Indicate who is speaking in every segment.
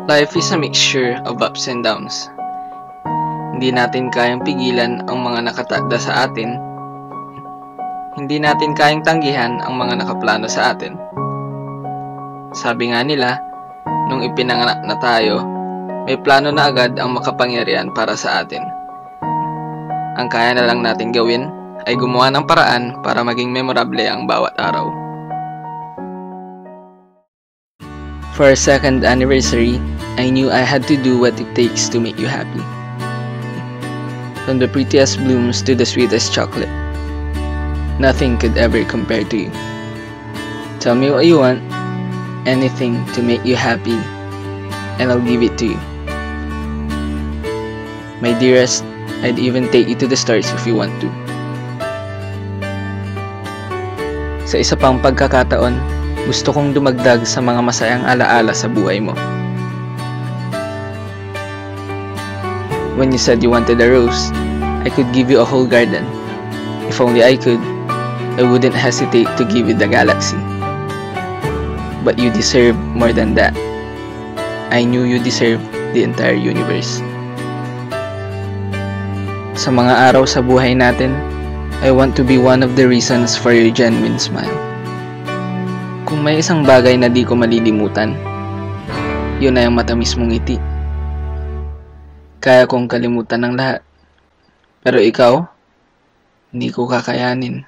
Speaker 1: Life is a mixture of ups and downs. Hindi natin kayang pigilan ang mga nakatakda sa atin. Hindi natin kayang tanggihan ang mga nakaplano sa atin. Sabi nga nila, nung ipinanganak na tayo, may plano na agad ang makapangyarihan para sa atin. Ang kaya na lang natin gawin ay gumawa ng paraan para maging memorable ang bawat araw. For our 2nd anniversary, I knew I had to do what it takes to make you happy. From the prettiest blooms to the sweetest chocolate, nothing could ever compare to you. Tell me what you want, anything to make you happy, and I'll give it to you. My dearest, I'd even take you to the stars if you want to. Sa isa pang pagkakataon, gusto kong dumagdag sa mga masayang alaala sa buhay mo. When you said you wanted a rose, I could give you a whole garden. If only I could, I wouldn't hesitate to give you the galaxy. But you deserve more than that. I knew you deserved the entire universe. Sa mga araw sa buhay natin, I want to be one of the reasons for your genuine smile. Kung may isang bagay na di ko malilimutan, yun ay ang matamis mong ngiti. Kaya kong kalimutan ng lahat, pero ikaw, hindi ko kakayanin.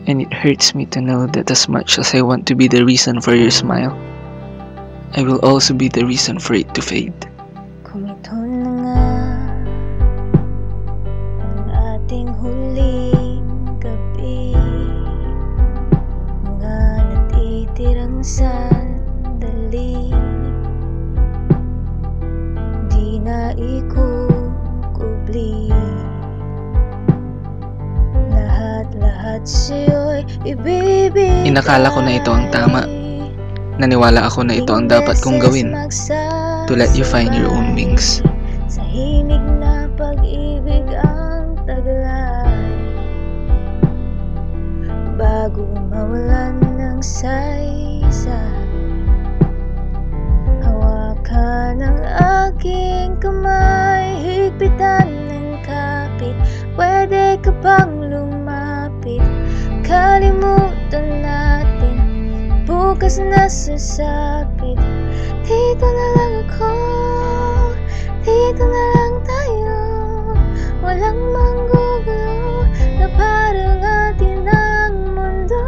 Speaker 1: And it hurts me to know that as much as I want to be the reason for your smile, I will also be the reason for it to fade.
Speaker 2: Kung ito na nga ang ating huling gabi, mga natitirang sandali, di na ikukubli. Lahat sa'yo'y ibibigay.
Speaker 1: Inakala ko na ito ang tama. Naniwala ako na ito ang dapat kong gawin, to let you find your own wings.
Speaker 2: Sa himig na pag-ibig ang taglay, bago mawalan ng saysay, hawakan ang aking kamay, higpitan ng kapit. Pwede ka bang lumapit? Kalimutan natin, bukas na sasapit. Dito na lang ako, dito na lang tayo. Walang manggugulo na parang atin ang mundo.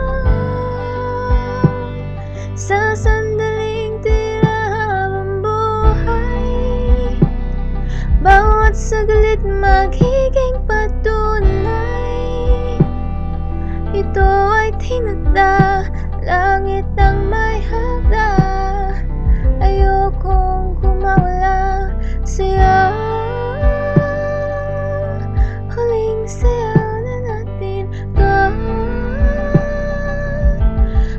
Speaker 2: Sa sandaling tira habang buhay, bawat saglit magiging patunay. Ito ay tinagda, langit ang may hagda. Ayokong kumawala sa'yo. Huling sayaw na natin to,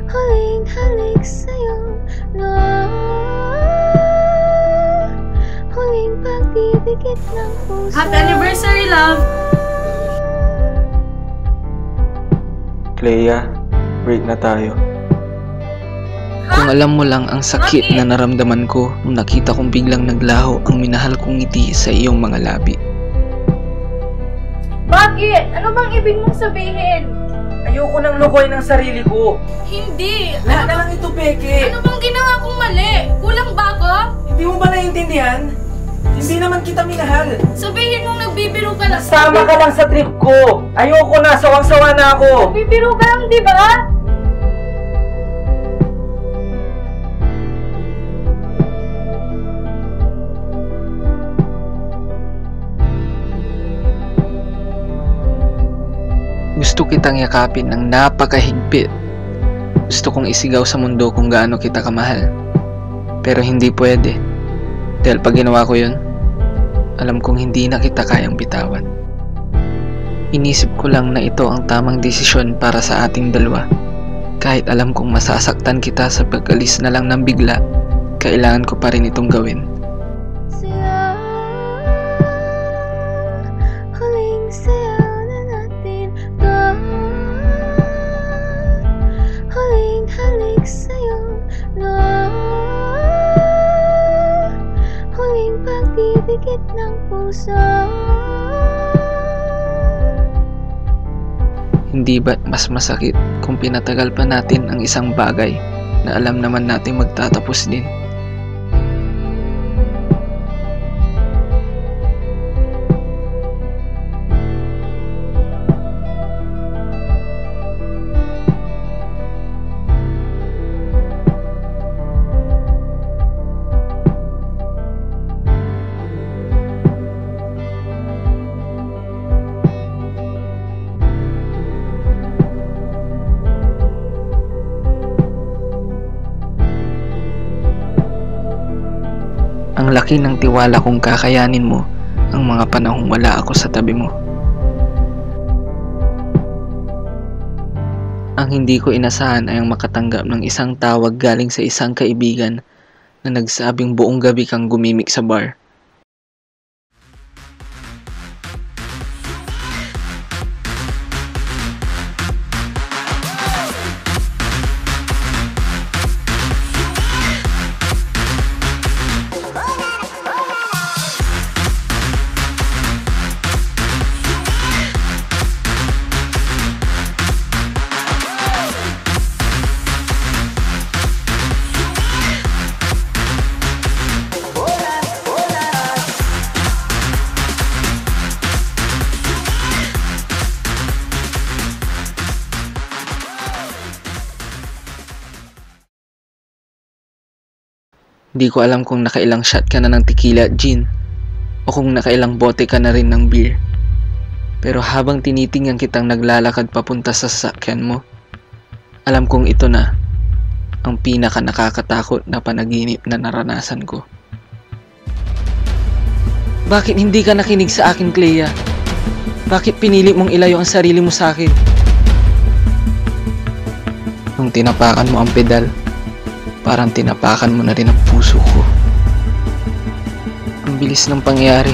Speaker 2: huling halik sa'yo, no. Huling pagdidikit ng puso.
Speaker 3: Happy anniversary, love!
Speaker 4: Clea, break na tayo.
Speaker 1: Kung alam mo lang ang sakit na naramdaman ko nung nakita kong biglang naglaho ang minahal kong ngiti sa iyong mga labi.
Speaker 3: Bakit? Ano bang ibig mong sabihin?
Speaker 4: Ayoko nang lukoy ng sarili ko.
Speaker 3: Hindi!
Speaker 4: Lahat na lang ito, Peke.
Speaker 3: Ano bang ginawa kong mali? Kulang ba ako?
Speaker 4: Hindi mo ba naiintindihan? Hindi naman kita minahal.
Speaker 3: Sabihin mong nagbibiro ka lang.
Speaker 4: Sama ka lang sa trip ko. Ayoko na, sawang-sawa na ako.
Speaker 3: Nagbibiro ka lang, di ba?
Speaker 1: Gusto kitang yakapin ng napakahigpit. Gusto kong isigaw sa mundo kung gaano kita kamahal. Pero hindi pwede. Dahil pag ginawa ko yun, alam kong hindi na kita kayang bitawan. Inisip ko lang na ito ang tamang desisyon para sa ating dalawa. Kahit alam kong masasaktan kita sa pag-alis na lang ng bigla, kailangan ko pa rin itong gawin.
Speaker 2: Sa'yo pag-ibig sa'yo na huling pagdidikit ng puso.
Speaker 1: Hindi ba't mas masakit kung pinatagal pa natin ang isang bagay na alam naman natin magtatapos din? Ang laki ng tiwala kong kakayanin mo ang mga panahong wala ako sa tabi mo. Ang hindi ko inasahan ay ang makatanggap ng isang tawag galing sa isang kaibigan na nagsabing buong gabi kang gumimik sa bar. Di ko alam kung nakailang shot ka na ng tequila at gin o kung nakailang bote ka na rin ng beer. Pero habang tinitingnan kitang naglalakad papunta sa sasakyan mo, alam kong ito na ang pinaka nakakatakot na panaginip na naranasan ko. Bakit hindi ka nakinig sa akin, Clea? Bakit pinili mong ilayo ang sarili mo sa akin? Nung tinapakan mo ang pedal, parang tinapakan mo na rin ang puso ko. Ang bilis ng pangyayari.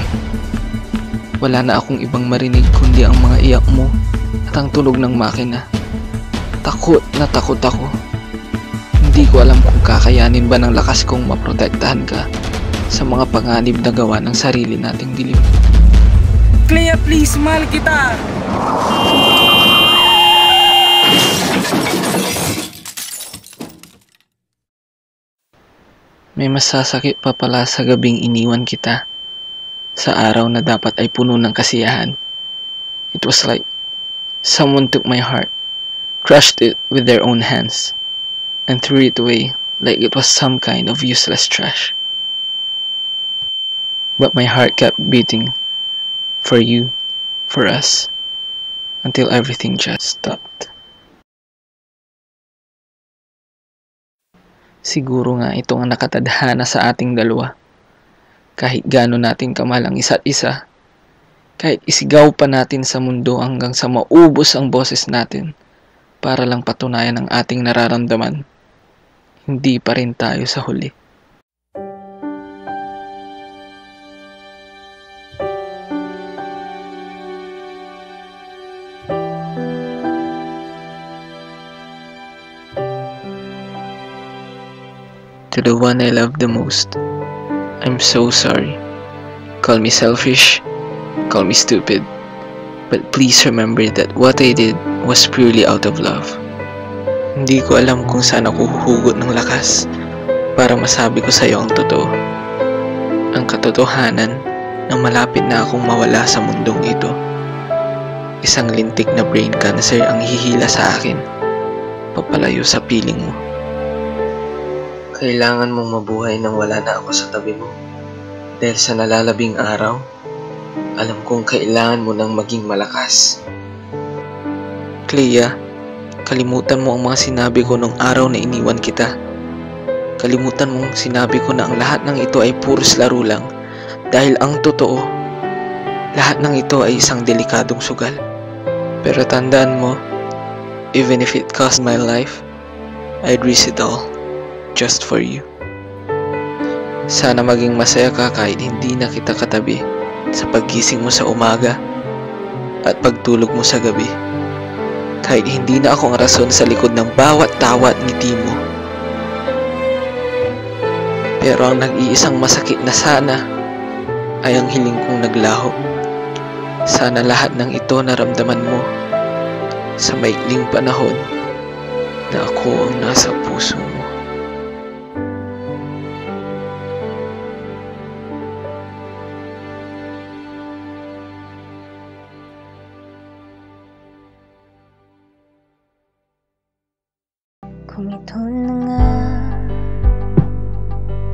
Speaker 1: Wala na akong ibang marinig kundi ang mga iyak mo at ang tunog ng makina. Takot na takot ako. Hindi ko alam kung kakayanin ba ng lakas kong maprotektahan ka sa mga panganib na gawa ng sarili nating dilim.
Speaker 4: Clea, please, mahal kita!
Speaker 1: May masasakit pa pala sa gabing iniwan kita, sa araw na dapat ay puno ng kasiyahan. It was like someone took my heart, crushed it with their own hands, and threw it away like it was some kind of useless trash. But my heart kept beating, for you, for us, until everything just stopped. Siguro nga ito ang nakatadhana sa ating dalawa. Kahit gaano natin kamahal ang isa't isa, kahit isigaw pa natin sa mundo hanggang sa maubos ang boses natin para lang patunayan ang ating nararamdaman, hindi pa rin tayo sa huli. To the one I love the most, I'm so sorry. Call me selfish, call me stupid, but please remember that what I did was purely out of love. Hindi ko alam kung saan ako huhugot ng lakas para masabi ko sa iyo ang totoo. Ang katotohanan na malapit na akong mawala sa mundong ito. Isang lintik na brain cancer ang hihila sa akin, papalayo sa piling mo. Kailangan mong mabuhay nang wala na ako sa tabi mo. Dahil sa nalalabing araw, alam kong kailangan mo nang maging malakas. Clea, kalimutan mo ang mga sinabi ko nung araw na iniwan kita. Kalimutan mong sinabi ko na ang lahat ng ito ay puros laro lang. Dahil ang totoo, lahat ng ito ay isang delikadong sugal. Pero tandaan mo, even if it cost my life, I'd risk it all. Just for you. Sana maging masaya ka kahit hindi na kita katabi sa paggising mo sa umaga at pagtulog mo sa gabi. Kahit hindi na ako ang rason sa likod ng bawat tawa at ngiti mo. Pero ang nag-iisang masakit na sana ay ang hiling kong naglaho. Sana lahat ng ito naramdaman mo sa maikling panahon na ako ang nasa puso mo.
Speaker 2: Kung ito na nga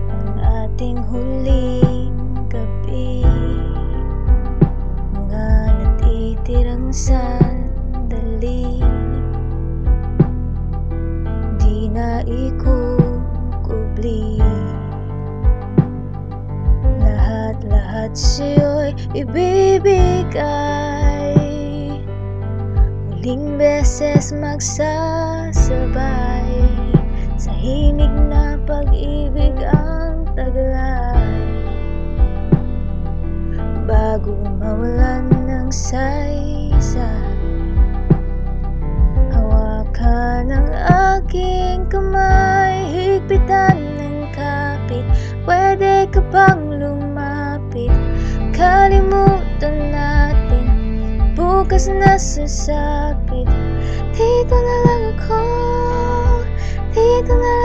Speaker 2: ang ating huling gabi, mga natitirang sandali, di na ikukubli. Lahat sa'yo'y ibibigay, huling beses magsasabay, sa himig na pag-ibig ang taglay, bago mawalan ng saysay. Hawakan ang aking kamay, higpitan ng kapit, pwede ka bang lumapit? Kalimutan natin, bukas na sasapit. Dito na lang ako, dito na